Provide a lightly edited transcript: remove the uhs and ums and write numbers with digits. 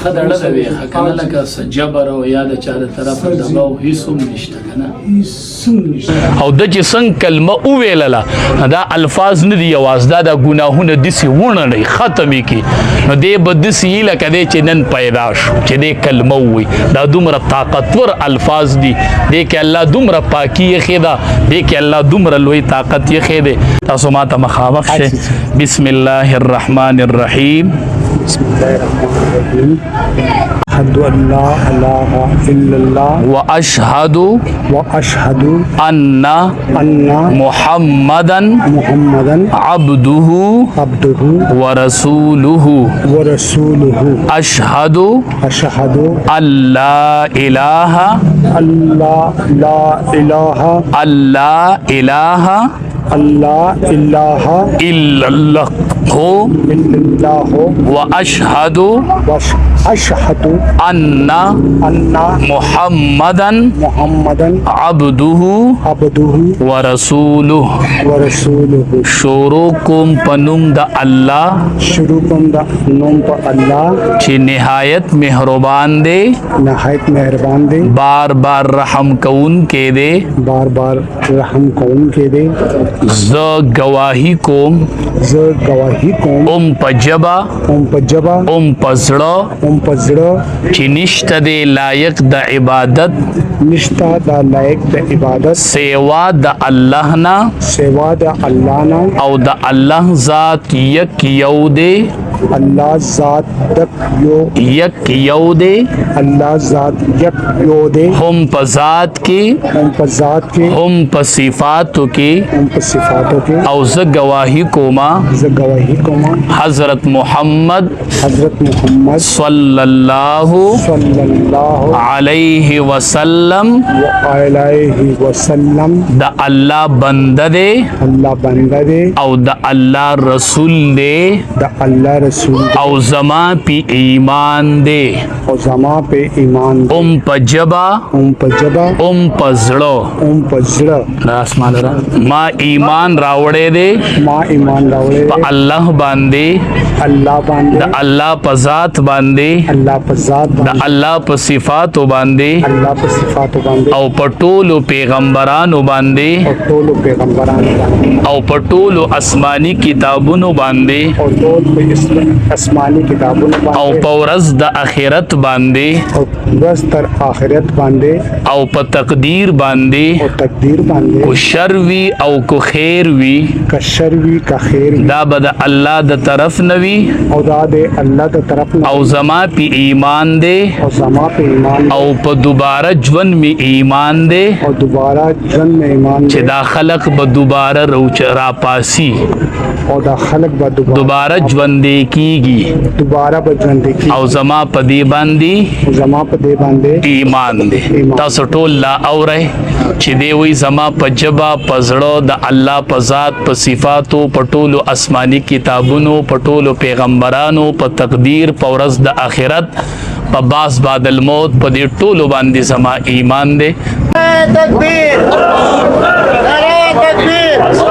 خدړه د وی کنه لکه جبر او یا د چا د طرفه دغه هیڅ هم نشته کنه او د چې څنګه کلمه او ویلله دا الفاظ نه دي یواز دا د ګناهونه دسي ونه نه ختمې کی نو دې بدسي لکه دې چې نن پیدا شو چې دې کلمه وي دا دومره طاقتور الفاظ دي دې کې الله دومره پاکي خدا دې کې الله دومره لوی طاقت یې خېده تاسو ما ته مخامخ شه بسم الله الرحمن الرحیم بسم الله الرحمن الرحيم أشهد أن لا إله إلا الله وأشهد أن محمدا عبده ورسوله أشهد أن لا إله إلا الله وأشهد أن محمدا عبده ورسوله شروع کوم پنوم د الله چې نهایت مهربان دی بار بار رحم کون کې دی ز گواہی کوم ام پجبا پزړه چې نشته دی لایق د عبادت سیوا د الله نه او د الله ذات یک یو دی یک یو دی هم په ذات کې هم په صفاتو کې او زه گواہی کوما حضرت محمد صلی اللہ علیہ وسلم دا اللہ بندہ دے او دا اللہ رسول دے او زما پی ایمان دے ام پا جبا ام پا زڑو ما ایمان راوڑے دے پا اللہ باندے دا اللہ پا ذات باندے دا اللہ پا صفاتو باندے او پا ټولو پیغمبرانو باندے او پا ټولو اسمانی کتابونو باندے او پا ورځ د آخرت باندے او پا تقدیر باندے کو شر وی او کو خیر وی دا بد اللہ د طرف نوی او زما پی ایمان دے او پا دوبارہ جون میں ایمان دے چھ دا خلق با دوبارہ را پاسی دوبارہ جون دے کی گی او زما پا دی باندی ایمان دے تاسو ټول لا او رہے چھ دے وی زما پا جبا پا زڑو دا اللہ پا ذات پا صفاتو پا ټولو اسمانی کتابونو پا ټولو پیغمبرانو پا تقدیر پا ورځ د آخرت پا باس بعد الموت پا دې ټولو باندې زما ایمان دے تکبیر